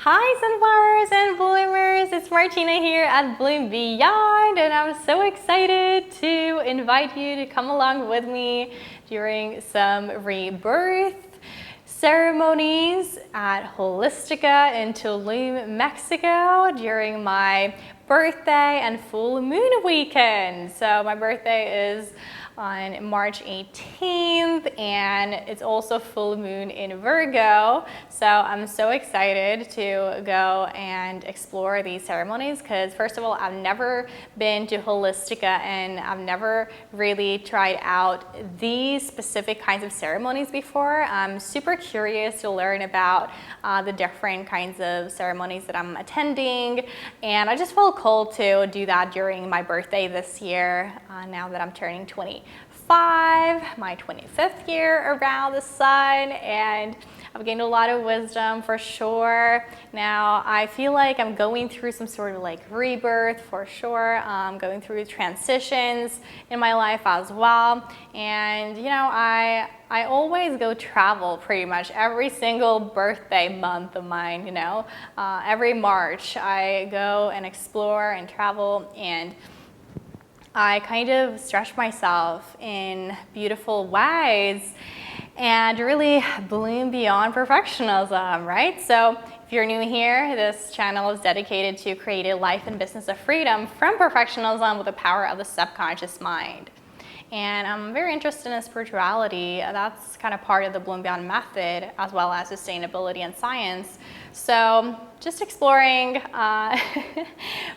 Hi sunflowers and bloomers, it's Martina here at Bloom Beyond, and I'm so excited to invite you to come along with me during some rebirth ceremonies at Holistika in Tulum, Mexico during my birthday and full moon weekend. So my birthday is on March 18th and it's also full moon in Virgo. So I'm so excited to go and explore these ceremonies because first of all, I've never been to Holistika and I've never really tried out these specific kinds of ceremonies before. I'm super curious to learn about the different kinds of ceremonies that I'm attending, and I just felt called to do that during my birthday this year now that I'm turning 25, my 25th year around the sun, and I've gained a lot of wisdom for sure. Now I feel like I'm going through some sort of like rebirth for sure. I'm going through transitions in my life as well, and you know, I always go travel pretty much every single birthday month of mine, you know. Every March I go and explore and travel, and I kind of stretch myself in beautiful ways and really bloom beyond perfectionism, right? So if you're new here, this channel is dedicated to create a life and business of freedom from perfectionism with the power of the subconscious mind. And I'm very interested in spirituality. That's kind of part of the Bloom Beyond method, as well as sustainability and science. So just exploring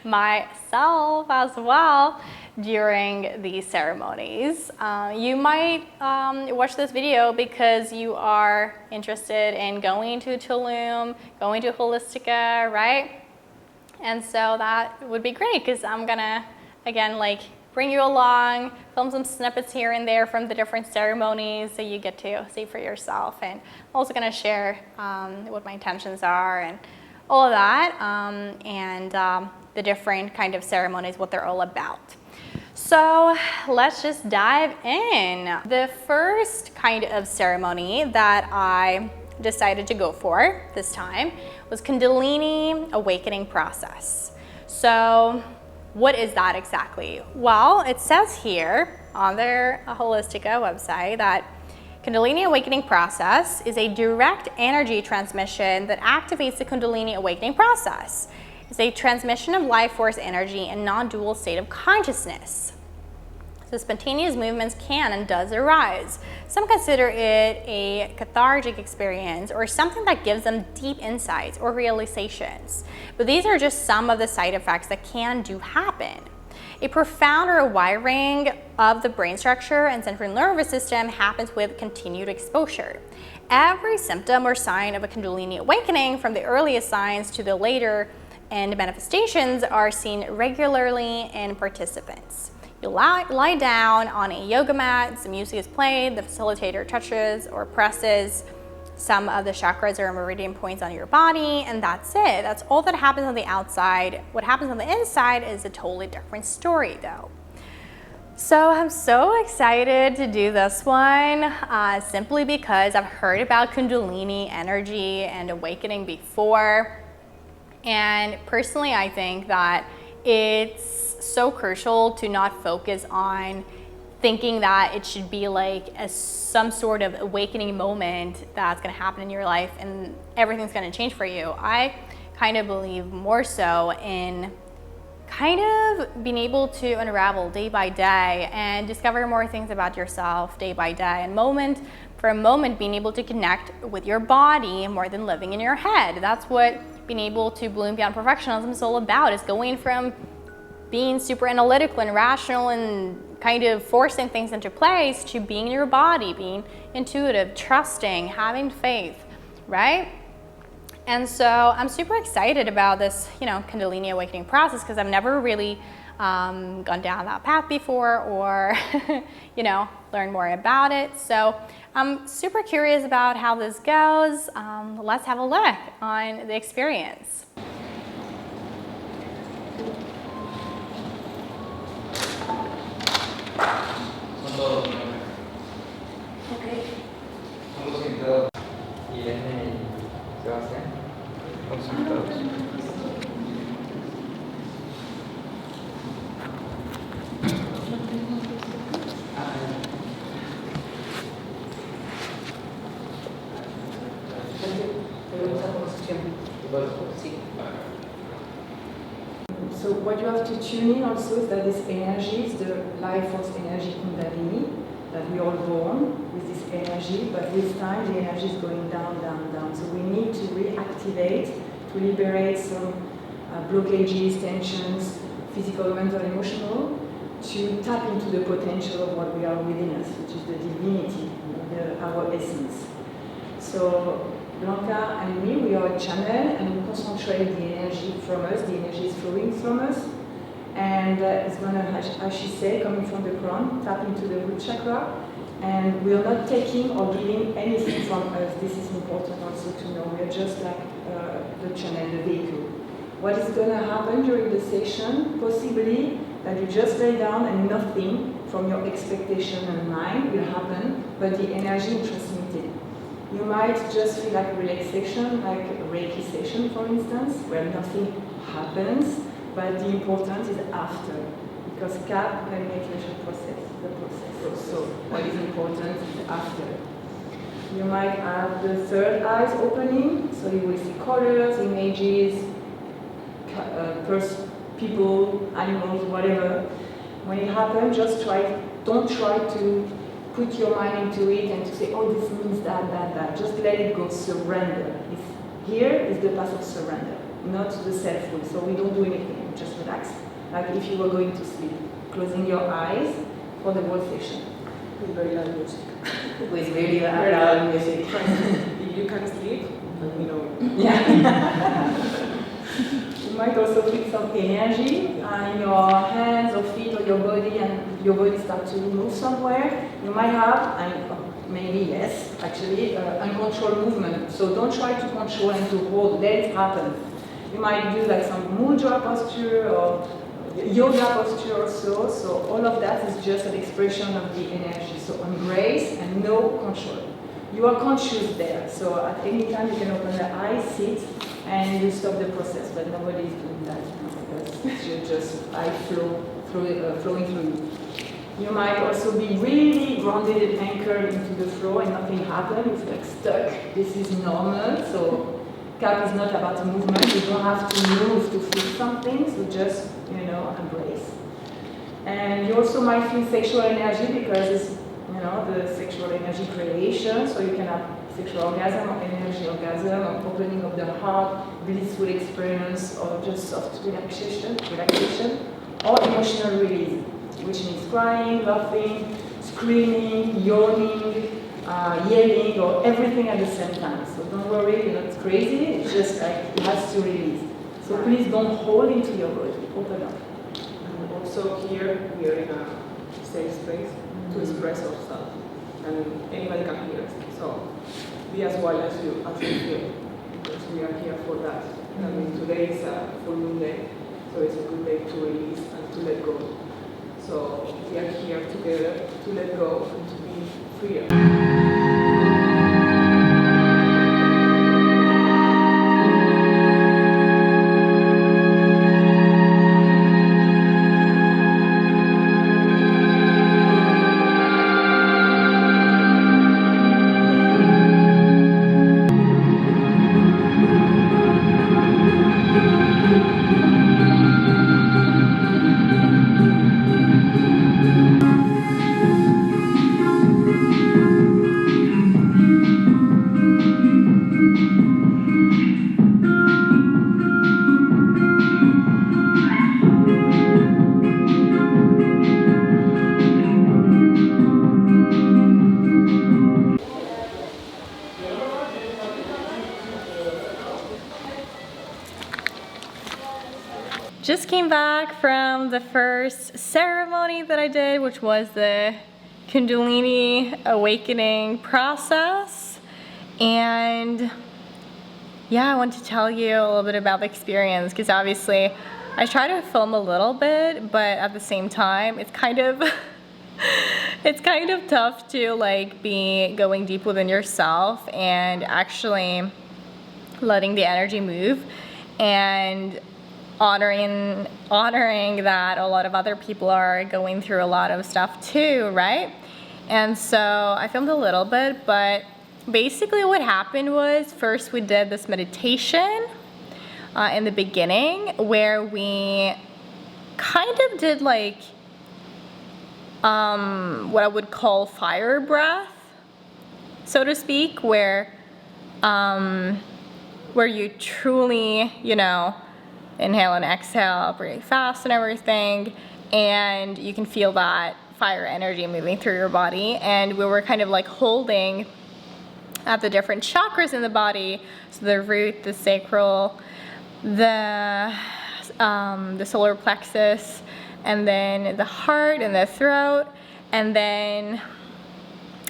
myself as well during these ceremonies. You might watch this video because you are interested in going to Tulum, going to Holistika, right? And so that would be great because I'm gonna, again, like bring you along, film some snippets here and there from the different ceremonies so you get to see for yourself. And I'm also gonna share what my intentions are and all of that, and the different kind of ceremonies, what they're all about. So let's just dive in. The first kind of ceremony that I decided to go for this time was Kundalini awakening process. So what is that exactly? Well, it says here on their Holistika website that Kundalini awakening process is a direct energy transmission that activates the Kundalini awakening process. It's a transmission of life force energy in non-dual state of consciousness. So spontaneous movements can and does arise. Some consider it a cathartic experience or something that gives them deep insights or realizations. But these are just some of the side effects that can do happen. A profound rewiring of the brain structure and central nervous system happens with continued exposure. Every symptom or sign of a Kundalini awakening, from the earliest signs to the later end manifestations, are seen regularly in participants. You lie down on a yoga mat, some music is played, the facilitator touches or presses some of the chakras or meridian points on your body, and that's it. That's all that happens on the outside. What happens on the inside is a totally different story though. So I'm so excited to do this one simply because I've heard about Kundalini energy and awakening before. And personally, I think that it's so crucial to not focus on thinking that it should be like some sort of awakening moment that's going to happen in your life and everything's going to change for you. I kind of believe more so in kind of being able to unravel day by day and discover more things about yourself day by day, and moment for a moment being able to connect with your body more than living in your head. That's what being able to bloom beyond perfectionism is all about, is going from being super analytical and rational and kind of forcing things into place to being in your body, being intuitive, trusting, having faith, right? And so I'm super excited about this, you know, Kundalini awakening process because I've never really gone down that path before or, you know, learned more about it. So I'm super curious about how this goes. Let's have a look on the experience. Okay. So what you have to tune in also is that this energy is the life force energy Kundalini, that we are born with this energy, but with time the energy is going down, down, down. So we need to reactivate, to liberate some blockages, tensions, physical, mental, emotional, to tap into the potential of what we are within us, which is the divinity, our essence. So Blanca and me, we are a channel, and we concentrate the energy from us, the energy is flowing from us, and it's going to, as she said, coming from the crown, tap into the root chakra, and we are not taking or giving anything from us. This is important also to know. We are just like the channel, the vehicle. What is going to happen during the session, possibly that you just lay down and nothing from your expectation and mind will happen, but the energy is transmitted. You might just feel like relaxation, like a Reiki session, for instance, where nothing happens, but the importance is after, because CAP can make the process. So what is important is after. You might have the third eyes opening, so you will see colors, images, people, animals, whatever. When it happens, just don't try to put your mind into it and to say, oh, this means that. Just let it go, surrender. Here is the path of surrender, not the self-will. So we don't do anything, just relax. Like if you were going to sleep, closing your eyes for the whole session. With very loud music. With very loud music. If you can sleep, let me know. Yeah. You might also feel some energy in your hands or feet or your body, and your body starts to move somewhere. You might have, and maybe yes, actually, uncontrolled movement. So don't try to control and to hold, let it happen. You might do like some mudra posture or yoga posture also. So all of that is just an expression of the energy. So embrace and no control. You are conscious there. So at any time you can open the eyes, sit, and you stop the process, but nobody is doing that because you're just eye flowing through you. You might also be really grounded and anchored into the floor and nothing happens, you feel like stuck. This is normal, so CAP is not about movement, you don't have to move to feel something, so just, embrace. And you also might feel sexual energy because it's, the sexual energy creation, so you can have sexual orgasm or energy orgasm or opening of the heart, blissful experience, or just soft relaxation, or emotional release, which means crying, laughing, screaming, yawning, yelling, or everything at the same time. So don't worry, you're not crazy, it's just like it has to release. So please don't hold into your body, open up. And also here, we are in a safe space to express ourselves, and anybody can hear us. So be as wild as you feel, because we are here for that. I mean, today is a full moon day, so it's a good day to release and to let go. So we are here together to let go and to be freer. Just came back from the first ceremony that I did, which was the Kundalini awakening process. And yeah, I want to tell you a little bit about the experience, because obviously I try to film a little bit, but at the same time, it's kind of it's kind of tough to like be going deep within yourself and actually letting the energy move, and honoring that a lot of other people are going through a lot of stuff too, right? And so I filmed a little bit, but basically what happened was, first we did this meditation in the beginning, where we kind of did like what I would call fire breath, so to speak, where you truly, inhale and exhale pretty fast and everything, and you can feel that fire energy moving through your body. And we were kind of like holding at the different chakras in the body, so the root, the sacral, the solar plexus, and then the heart and the throat, and then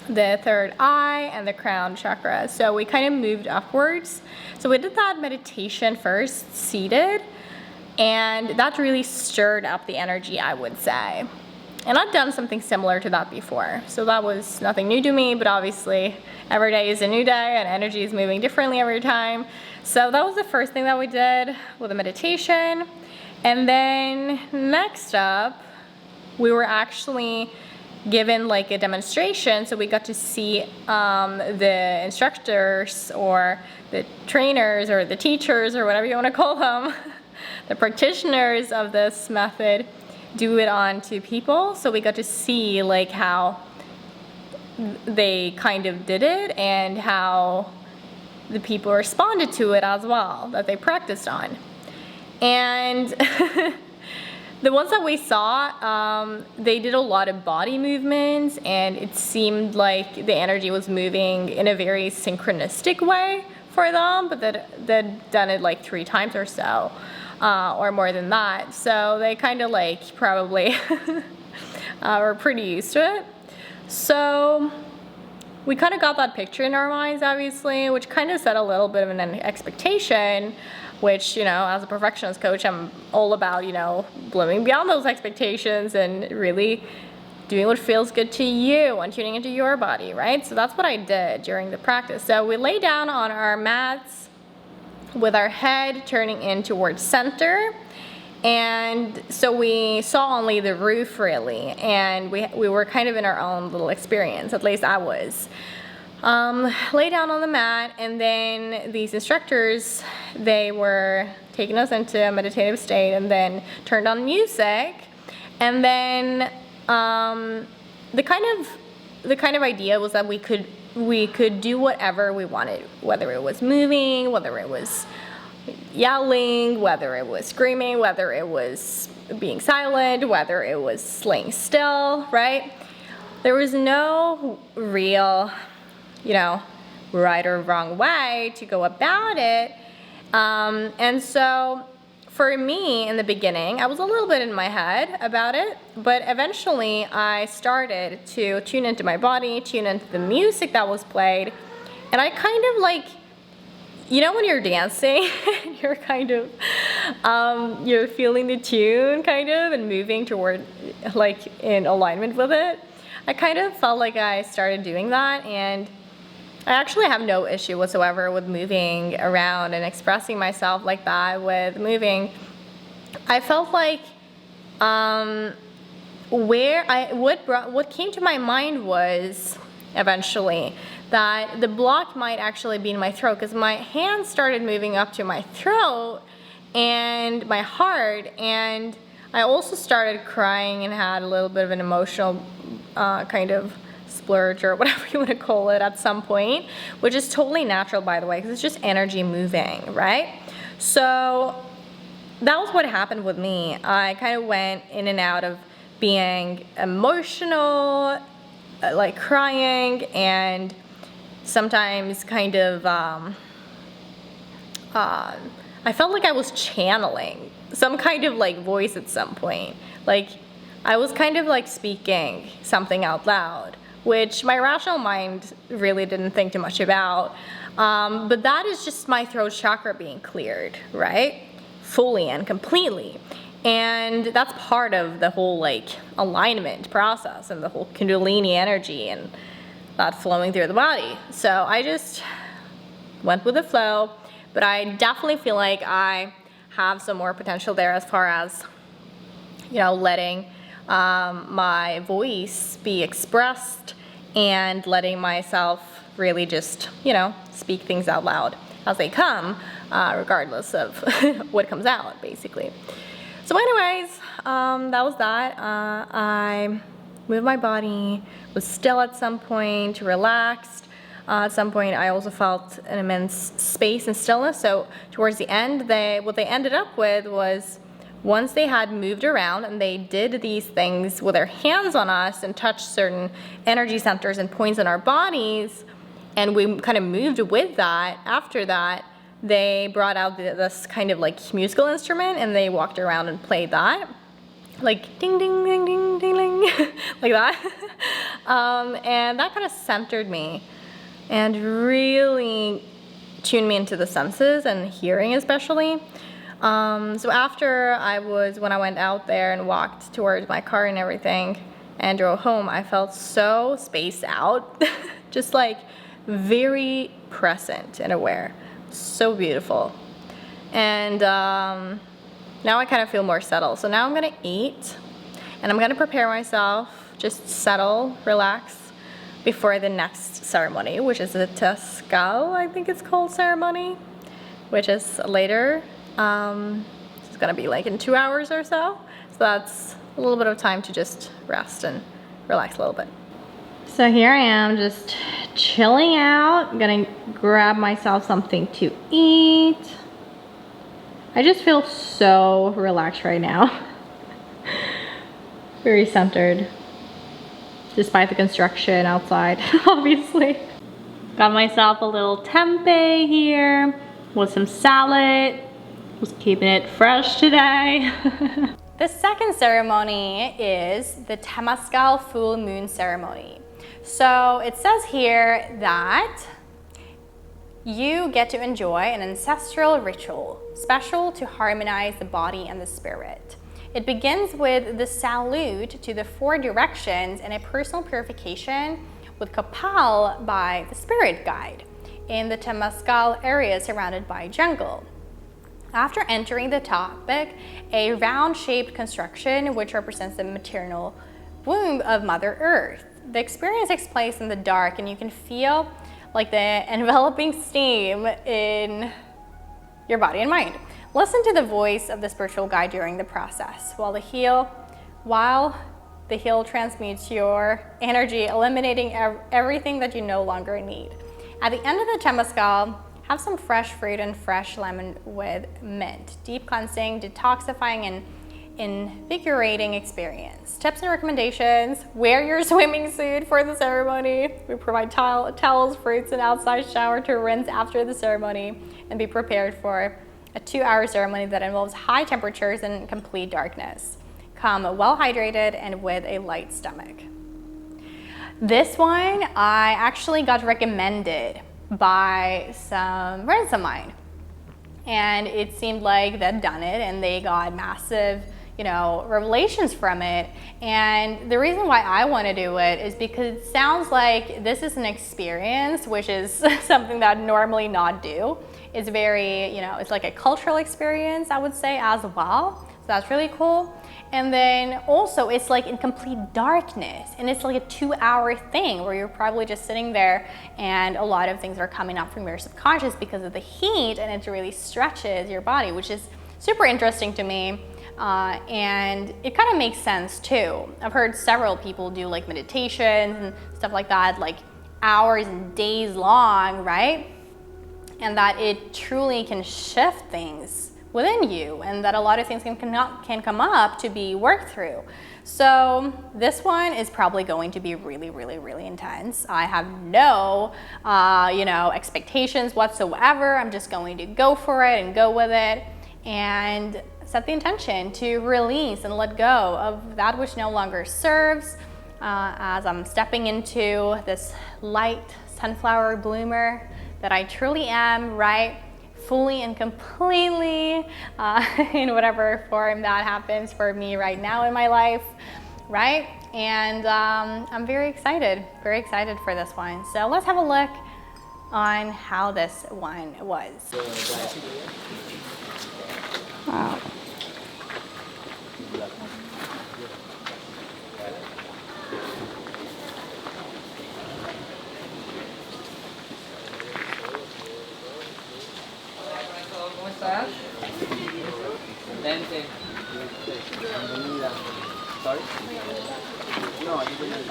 the third eye and the crown chakra. So we kind of moved upwards. So we did that meditation first, seated, and that really stirred up the energy, I would say. And I've done something similar to that before, so that was nothing new to me, but obviously every day is a new day and energy is moving differently every time. So that was the first thing that we did with the meditation. And then next up, we were actually given like a demonstration, so we got to see the instructors or the trainers or the teachers or whatever you want to call them, the practitioners of this method, do it on two people. So we got to see like how they kind of did it and how the people responded to it as well, that they practiced on. And the ones that we saw, they did a lot of body movements, and it seemed like the energy was moving in a very synchronistic way for them, but they'd done it like 3 times or so, or more than that. So they kind of like probably were pretty used to it. So we kind of got that picture in our minds, obviously, which kind of set a little bit of an expectation, which, as a perfectionist coach, I'm all about, blowing beyond those expectations and really doing what feels good to you and tuning into your body, right? So that's what I did during the practice. So we lay down on our mats with our head turning in towards center. And so we saw only the roof, really, and we were kind of in our own little experience, at least I was. Lay down on the mat, and then these instructors, they were taking us into a meditative state, and then turned on music, and then the kind of idea was that we could do whatever we wanted, whether it was moving, whether it was yelling, whether it was screaming, whether it was being silent, whether it was laying still, right? There was no real, right or wrong way to go about it. And so for me in the beginning, I was a little bit in my head about it, but eventually I started to tune into my body, tune into the music that was played, and I kind of like, when you're dancing, you're kind of, you're feeling the tune kind of and moving toward, like, in alignment with it. I kind of felt like I started doing that, and I actually have no issue whatsoever with moving around and expressing myself like that with moving. I felt like what came to my mind was eventually that the block might actually be in my throat, because my hands started moving up to my throat and my heart, and I also started crying and had a little bit of an emotional kind of splurge or whatever you want to call it at some point, which is totally natural, by the way, because it's just energy moving, right? So that was what happened with me. I kind of went in and out of being emotional, like crying, and sometimes kind of I felt like I was channeling some kind of like voice at some point. Like I was kind of like speaking something out loud, which my rational mind really didn't think too much about. But that is just my throat chakra being cleared, right? Fully and completely. And that's part of the whole like alignment process and the whole Kundalini energy and that flowing through the body. So I just went with the flow. but I definitely feel like I have some more potential there as far as, you know, letting my voice be expressed and letting myself really just, you know, speak things out loud as they come, regardless of what comes out, basically. So anyways, that was that. I moved my body, was still at some point, relaxed. At some point, I also felt an immense space and stillness. So towards the end, what they ended up with was, once they had moved around and they did these things with their hands on us and touched certain energy centers and points in our bodies, and we kind of moved with that, after that, they brought out this kind of like musical instrument and they walked around and played that. Like ding, ding, ding, ding, ding, ding, like that. And that kind of centered me and really tuned me into the senses and hearing especially. So after when I went out there and walked towards my car and everything and drove home, I felt so spaced out, just like very present and aware. So beautiful. And now I kind of feel more settled. So now I'm gonna eat and I'm gonna prepare myself, just settle, relax before the next ceremony, which is the Tamaskaal, I think it's called, ceremony, which is later. It's gonna be like in 2 hours or so. So that's a little bit of time to just rest and relax a little bit. So here I am just chilling out. I'm gonna grab myself something to eat. I just feel so relaxed right now. Very centered, despite the construction outside, obviously. Got myself a little tempeh here with some salad. Was keeping it fresh today. The second ceremony is the Tamaskaal full moon ceremony. So it says here that you get to enjoy an ancestral ritual, special to harmonize the body and the spirit. It begins with the salute to the 4 directions and a personal purification with Cacao by the spirit guide in the Tamaskaal area surrounded by jungle. After entering the topic, a round-shaped construction which represents the maternal womb of Mother Earth. The experience takes place in the dark and you can feel like the enveloping steam in your body and mind. Listen to the voice of the spiritual guide during the process while the heel transmutes your energy, eliminating everything that you no longer need. At the end of the Tamaskaal, have some fresh fruit and fresh lemon with mint. Deep cleansing, detoxifying, and invigorating experience. Tips and recommendations: wear your swimming suit for the ceremony. We provide towels, fruits, and outside shower to rinse after the ceremony, and be prepared for a 2-hour ceremony that involves high temperatures and complete darkness. Come well hydrated and with a light stomach. This one I actually got recommended by some friends of mine, and it seemed like they'd done it and they got massive, you know, revelations from it. And the reason why I want to do it is because it sounds like this is an experience which is something that I'd normally not do. It's very, you know, it's like a cultural experience, I would say, as well. So that's really cool. And then also it's like in complete darkness, and it's like a 2-hour thing where you're probably just sitting there and a lot of things are coming up from your subconscious because of the heat, and it really stretches your body, which is super interesting to me. And it kind of makes sense too. I've heard several people do like meditations and stuff like that, like hours and days long, right? And that it truly can shift things within you, and that a lot of things can come up to be worked through. So this one is probably going to be really, really, really intense. I have no, expectations whatsoever. I'm just going to go for it and go with it and set the intention to release and let go of that which no longer serves, as I'm stepping into this light sunflower bloomer that I truly am, right? Fully and completely in whatever form that happens for me right now in my life, right? And I'm very excited for this one. So let's have a look on how this one was. Wow. ¿Cómo estás? Vente. Bienvenida. Sorry? No, you didn't.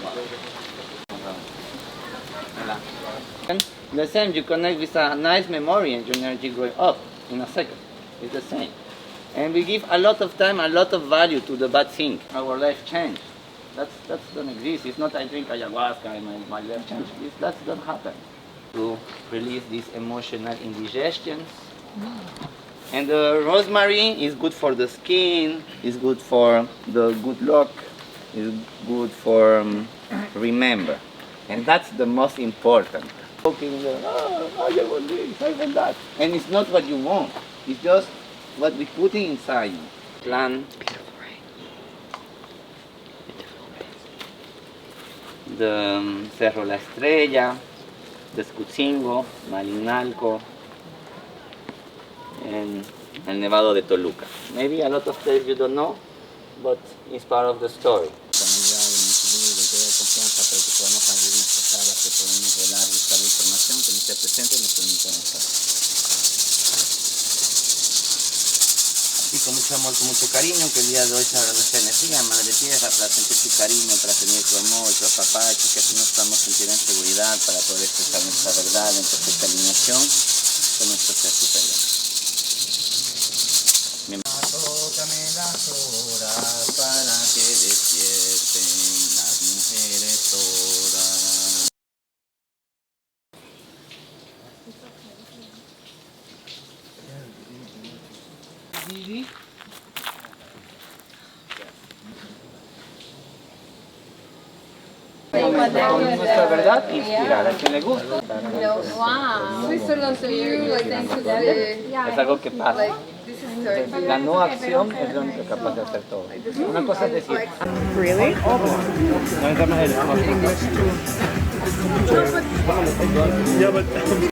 The same, you connect with a nice memory and your energy going up in a second. It's the same. And we give a lot of time, a lot of value to the bad thing. Our life change. That's don't exist. It's not I drink ayahuasca and my life change. That don't happen. To release these emotional indigestions. And the rosemary is good for the skin, is good for the good luck, is good for remember. And that's the most important. Talking, I want this, I want that. And it's not what you want, it's just what we put inside you. Plan. The Cerro La Estrella, the Escutzingo, Malinalco, and El Nevado de Toluca. Maybe a lot of places you don't know, but it's part of the story. Y con mucho amor, con mucho cariño, que el día de hoy se abra nuestra energía, Madre Tierra, para sentir tu cariño, para tener tu amor, tu apapacho, que así nos podamos sentir en seguridad para poder expresar nuestra verdad en perfecta alineación con nuestro ser superior. Tócame las horas para que despierten las mujeres todas. Nuestra verdad inspirar a quien le gusta. Wow. Es algo que pasa. La no acción es lo único capaz de hacer todo. Una cosa es decir. Really?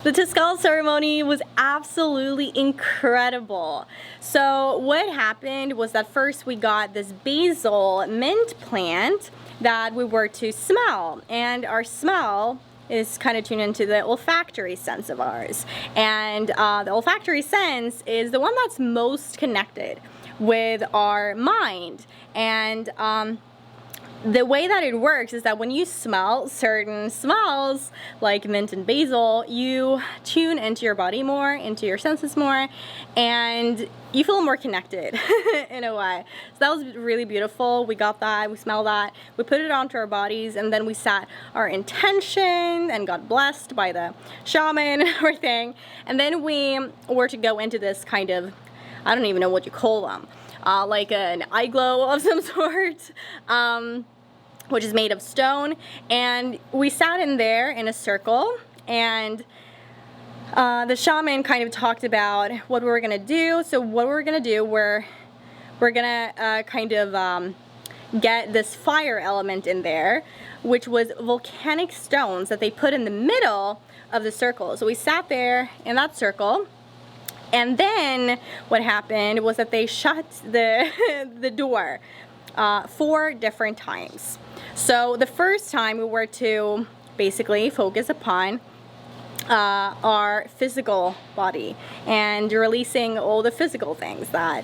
The Tamaskaal ceremony was absolutely incredible. So what happened was that first we got this basil mint plant that we were to smell, and our smell is kind of tuned into the olfactory sense of ours. And the olfactory sense is the one that's most connected with our mind. And the way that it works is that when you smell certain smells like mint and basil, you tune into your body more, into your senses more, and you feel more connected in a way. So that was really beautiful. We got that, we smelled that, we put it onto our bodies, and then we set our intention and got blessed by the shaman and everything. And then we were to go into this kind of, I don't even know what you call them, like an eye glow of some sort, which is made of stone. And we sat in there in a circle, and the shaman kind of talked about what we were gonna do. So what we're gonna do, we're gonna kind of get this fire element in there, which was volcanic stones that they put in the middle of the circle. So we sat there in that circle, and then what happened was that they shut the door 4 different times. So the first time we were to basically focus upon our physical body and releasing all the physical things that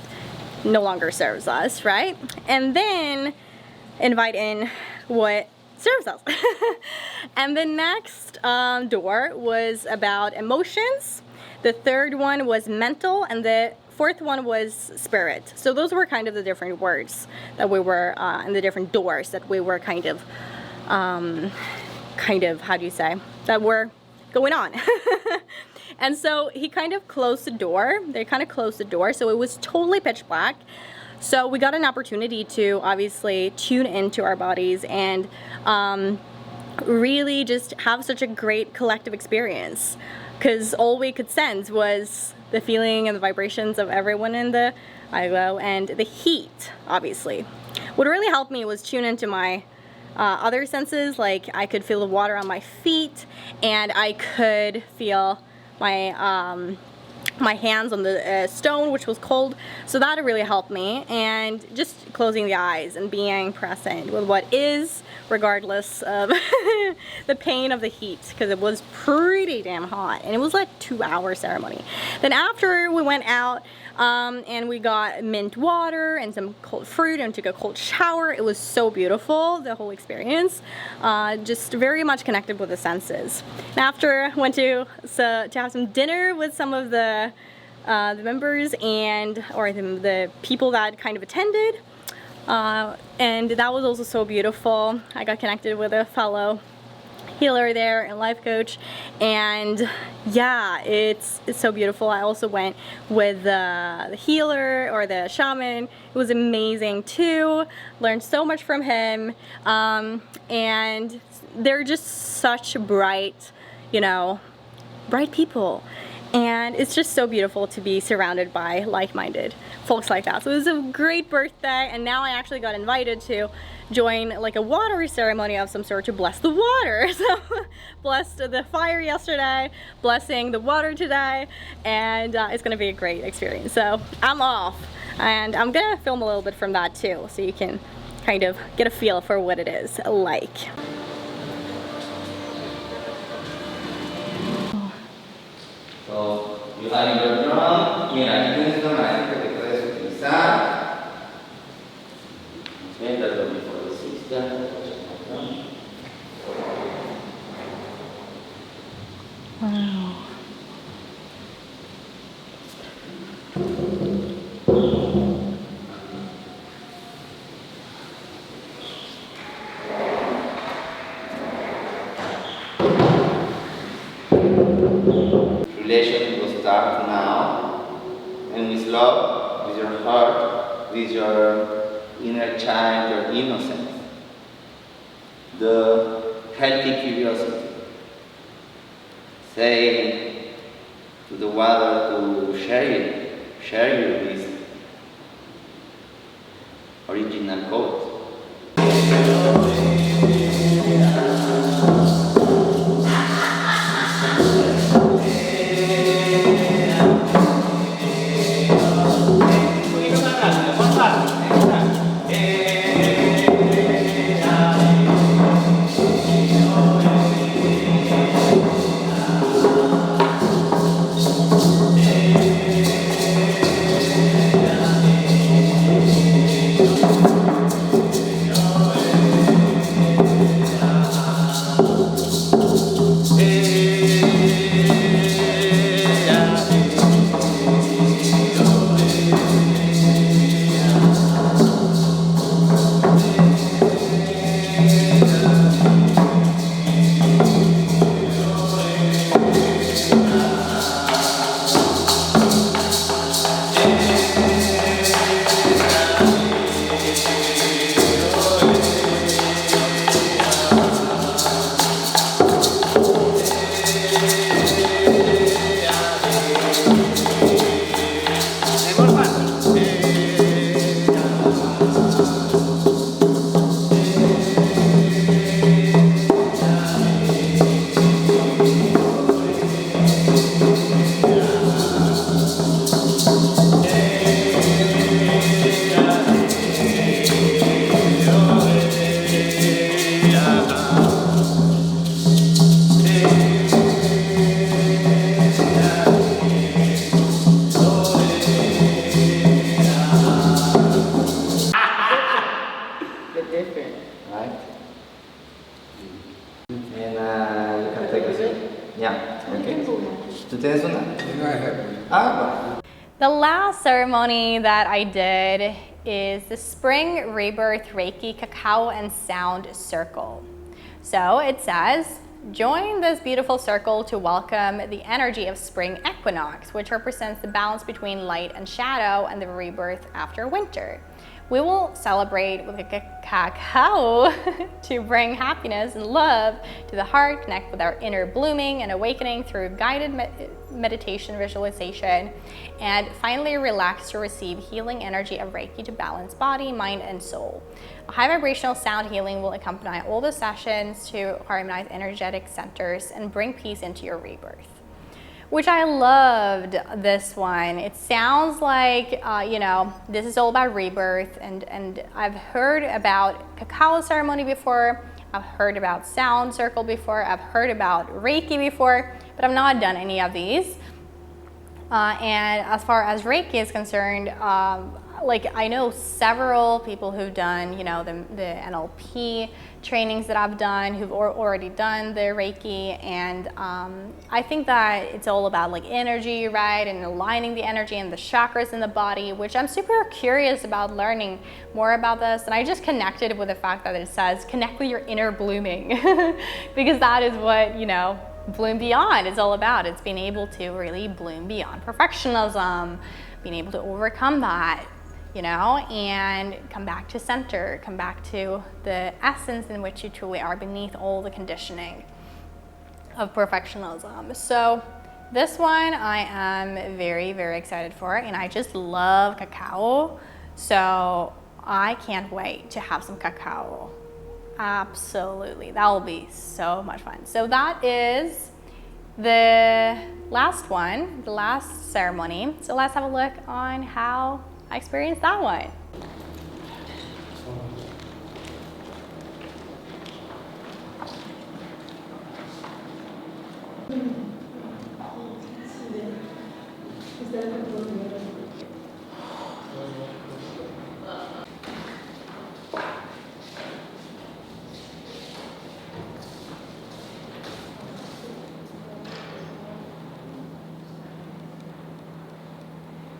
no longer serves us, right? And then invite in what serves us. And the next door was about emotions. The third one was mental, and the fourth one was spirit. So those were kind of the different words that we were, and the different doors that we were kind of, how do you say, that were going on. And so he kind of closed the door. They kind of closed the door, so it was totally pitch black. So we got an opportunity to obviously tune into our bodies and really just have such a great collective experience, because all we could sense was the feeling and the vibrations of everyone in the iglo and the heat, obviously. What really helped me was tune into my other senses, like I could feel the water on my feet, and I could feel my my hands on the stone, which was cold. So that really helped me, and just closing the eyes and being present with what is, regardless of the pain of the heat, because it was pretty damn hot, and it was like 2-hour ceremony. Then after we went out and we got mint water and some cold fruit and took a cold shower. It was so beautiful, the whole experience. Just very much connected with the senses. And after, went to have some dinner with some of the members or the people that kind of attended. And that was also so beautiful. I got connected with a fellow healer there and life coach, and yeah, it's so beautiful. I also went with the healer or the shaman. It was amazing too. Learned so much from him, and they're just such bright, bright people. And it's just so beautiful to be surrounded by like-minded folks like that. So it was a great birthday, and now I actually got invited to join like a water ceremony of some sort to bless the water. So blessed the fire yesterday, blessing the water today, and it's gonna be a great experience. So I'm off, and I'm gonna film a little bit from that too, so you can kind of get a feel for what it is like. So you have your drum. Mira, aquí tienes una maestra que puedes utilizar. Métalo before the sister. Wow. Relation will start now, and with love, with your heart, with your inner child, your innocence, the healthy curiosity. Say to the water to share you this original code. The last ceremony that I did is the Spring Rebirth Reiki Cacao and Sound Circle. So it says, join this beautiful circle to welcome the energy of spring equinox, which represents the balance between light and shadow and the rebirth after winter. We will celebrate with a cacao to bring happiness and love to the heart, connect with our inner blooming and awakening through guided meditation, visualization, and finally relax to receive healing energy of Reiki to balance body, mind, and soul. A high vibrational sound healing will accompany all the sessions to harmonize energetic centers and bring peace into your rebirth. Which I loved this one. It sounds like, you know, this is all about rebirth, and I've heard about Cacao ceremony before, I've heard about sound circle before, I've heard about Reiki before, but I've not done any of these. And as far as Reiki is concerned, like I know several people who've done, you know, the NLP trainings that I've done, who've already done the Reiki, and I think that it's all about like energy, right, and aligning the energy and the chakras in the body, which I'm super curious about learning more about this. And I just connected with the fact that it says connect with your inner blooming because that is what, you know, Bloom Beyond is all about. It's being able to really bloom beyond perfectionism, being able to overcome that, you know, and come back to center, come back to the essence in which you truly are beneath all the conditioning of perfectionism. So this one I am very, very excited for, and I just love cacao. So I can't wait to have some cacao. Absolutely, that will be so much fun. So that is the last one, the last ceremony. So let's have a look on how I experienced that one.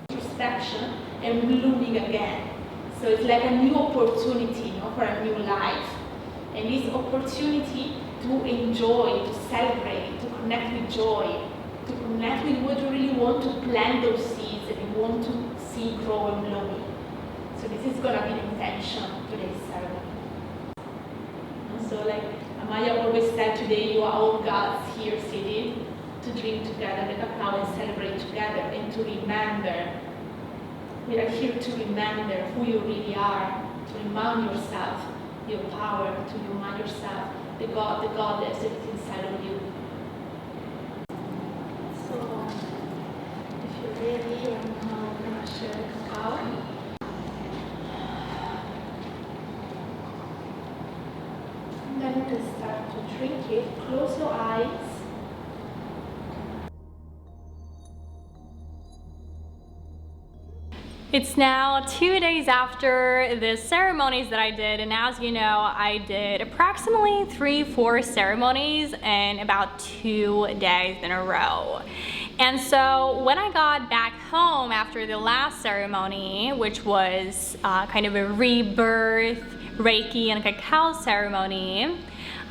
Introspection and blooming again. So it's like a new opportunity, you know, for a new life. And this opportunity to enjoy, to celebrate, to connect with joy, to connect with what you really want to plant those seeds that you want to see grow and bloom. So this is going to be the intention of today's ceremony. And so like Amaya always said, today you are all gods here seated to drink together the cacao and celebrate together and to remember. We are here to remember who you really are, to remind yourself your power, to remind yourself the God, the goddess that is inside of you. So, if you're ready, I'm now going to share the cacao. And then you can start to drink it. Close your eyes. It's now 2 days after the ceremonies that I did, and as you know, I did approximately 3-4 ceremonies in about 2 days in a row. And so when I got back home after the last ceremony, which was kind of a rebirth, Reiki and cacao ceremony,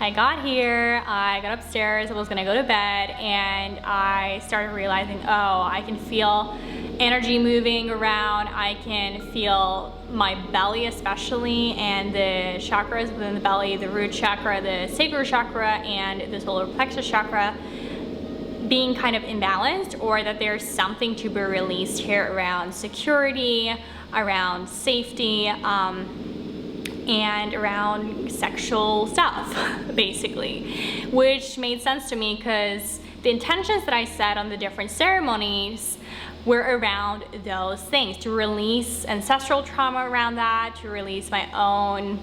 I got here, I got upstairs, I was gonna go to bed, and I started realizing, oh, I can feel energy moving around. I can feel my belly especially, and the chakras within the belly, the root chakra, the sacral chakra, and the solar plexus chakra being kind of imbalanced, or that there's something to be released here around security, around safety, and around sexual stuff, basically, which made sense to me because the intentions that I set on the different ceremonies were around those things, to release ancestral trauma around that, to release my own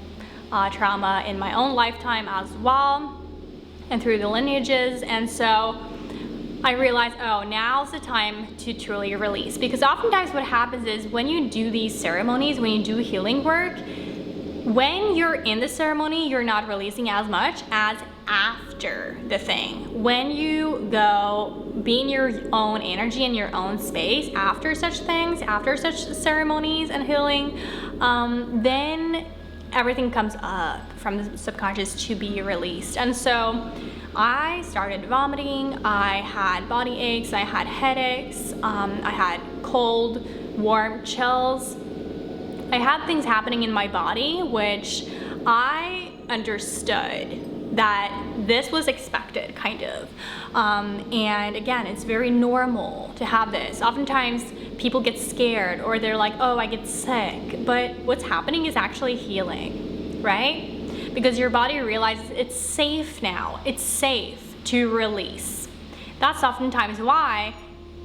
trauma in my own lifetime as well, and through the lineages. And so I realized, oh, now's the time to truly release, because oftentimes what happens is when you do these ceremonies, when you do healing work, when you're in the ceremony, you're not releasing as much as after the thing. When you go be in your own energy in your own space after such things, after such ceremonies and healing, then everything comes up from the subconscious to be released. And so I started vomiting, I had body aches, I had headaches, I had cold, warm chills. I had things happening in my body which I understood that this was expected, kind of. And again, it's very normal to have this. Oftentimes people get scared or they're like, oh, I get sick. But what's happening is actually healing, right? Because your body realizes it's safe now. It's safe to release. That's oftentimes why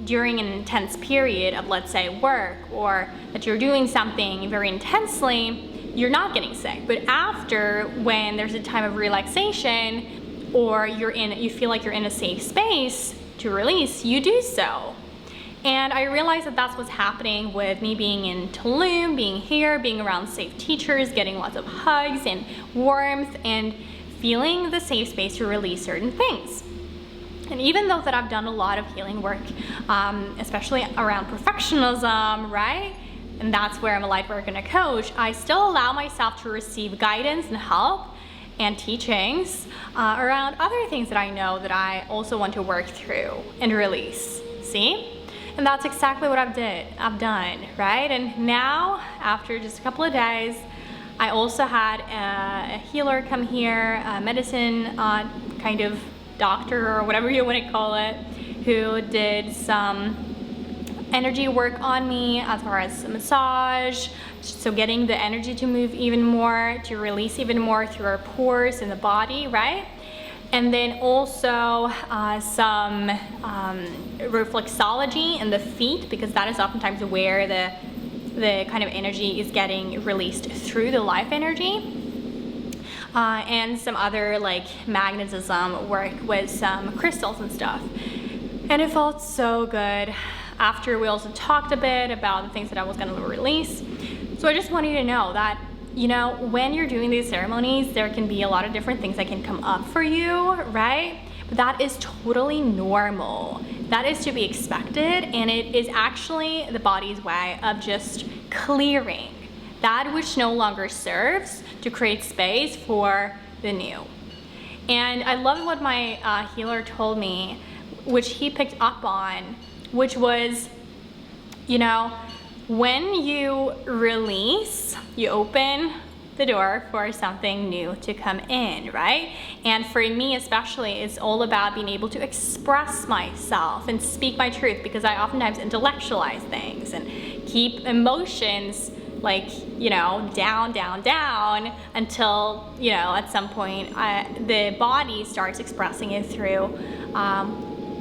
during an intense period of, let's say, work, or that you're doing something very intensely, you're not getting sick. But after, when there's a time of relaxation, or you feel like you're in a safe space to release, you do so. And I realized that that's what's happening with me being in Tulum, being here, being around safe teachers, getting lots of hugs and warmth, and feeling the safe space to release certain things. And even though that I've done a lot of healing work, especially around perfectionism, right? And that's where I'm a light worker and a coach, I still allow myself to receive guidance and help and teachings around other things that I know that I also want to work through and release. See? And that's exactly what I've done, right? And now, after just a couple of days, I also had a healer come here, a medicine kind of doctor or whatever you want to call it, who did some energy work on me as far as massage, so getting the energy to move even more, to release even more through our pores in the body, right? And then also some reflexology in the feet, because that is oftentimes where the kind of energy is getting released through the life energy. And some other like magnetism work with some crystals and stuff. And it felt so good. After, we also talked a bit about the things that I was gonna release. So I just want you to know that, you know, when you're doing these ceremonies, there can be a lot of different things that can come up for you, right? But that is totally normal. That is to be expected, and it is actually the body's way of just clearing that which no longer serves to create space for the new. And I love what my healer told me, which he picked up on, which was, you know, when you release, you open the door for something new to come in, right? And for me especially, it's all about being able to express myself and speak my truth, because I oftentimes intellectualize things and keep emotions like, you know, down until, you know, at some point the body starts expressing it through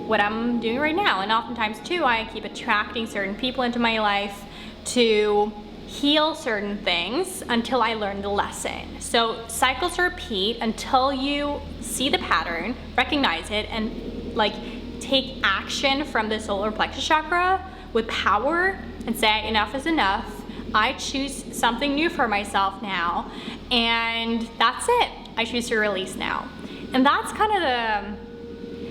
what I'm doing right now. And oftentimes too, I keep attracting certain people into my life to heal certain things until I learn the lesson. So cycles repeat until you see the pattern, recognize it, and like take action from the solar plexus chakra with power and say, enough is enough. I choose something new for myself now, and that's it. I choose to release now. And that's kind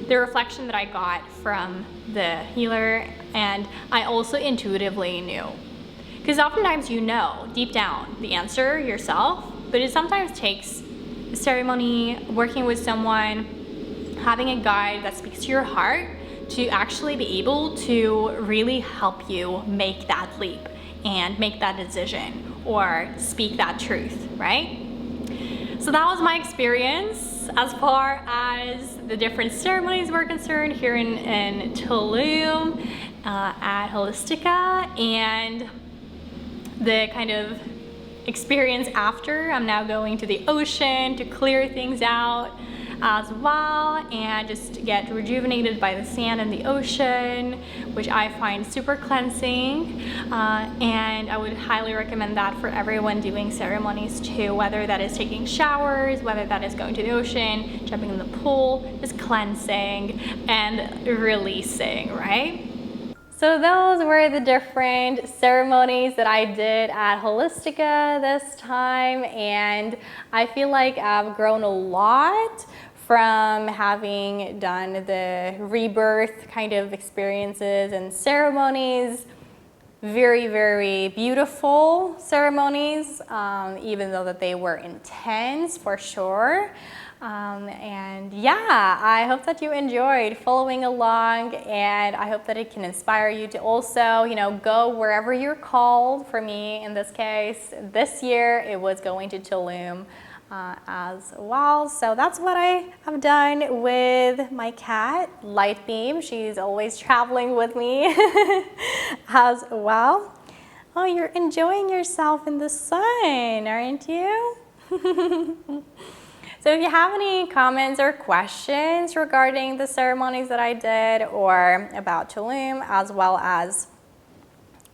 of the reflection that I got from the healer, and I also intuitively knew. Because oftentimes you know deep down the answer yourself, but it sometimes takes a ceremony, working with someone, having a guide that speaks to your heart to actually be able to really help you make that leap and make that decision or speak that truth, right? So that was my experience as far as the different ceremonies were concerned here in Tulum at Holistika, and the kind of experience after. I'm now going to the ocean to clear things out as well and just get rejuvenated by the sand in the ocean, which I find super cleansing, and I would highly recommend that for everyone doing ceremonies too, whether that is taking showers, whether that is going to the ocean, jumping in the pool, just cleansing and releasing, right? So those were the different ceremonies that I did at Holistika this time, and I feel like I've grown a lot from having done the rebirth kind of experiences and ceremonies. Very, very beautiful ceremonies, even though that they were intense for sure. And yeah, I hope that you enjoyed following along, and I hope that it can inspire you to also, you know, go wherever you're called. For me, in this case, this year, it was going to Tulum as well. So that's what I have done with my cat, Light Beam. She's always traveling with me as well. Oh, you're enjoying yourself in the sun, aren't you? So if you have any comments or questions regarding the ceremonies that I did or about Tulum, as well as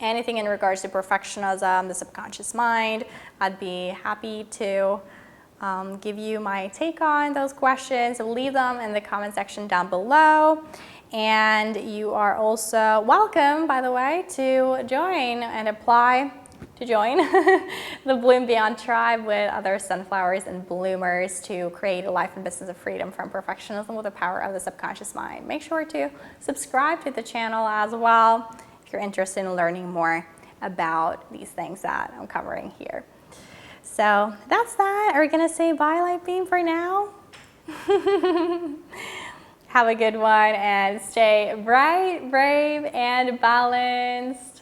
anything in regards to perfectionism, the subconscious mind, I'd be happy to give you my take on those questions. Leave them in the comment section down below. And you are also welcome, by the way, to join and apply to join the Bloom Beyond tribe with other sunflowers and bloomers to create a life and business of freedom from perfectionism with the power of the subconscious mind. Make sure to subscribe to the channel as well if you're interested in learning more about these things that I'm covering here. So that's that. Are we gonna say bye, Light Beam, for now? Have a good one and stay bright, brave, and balanced.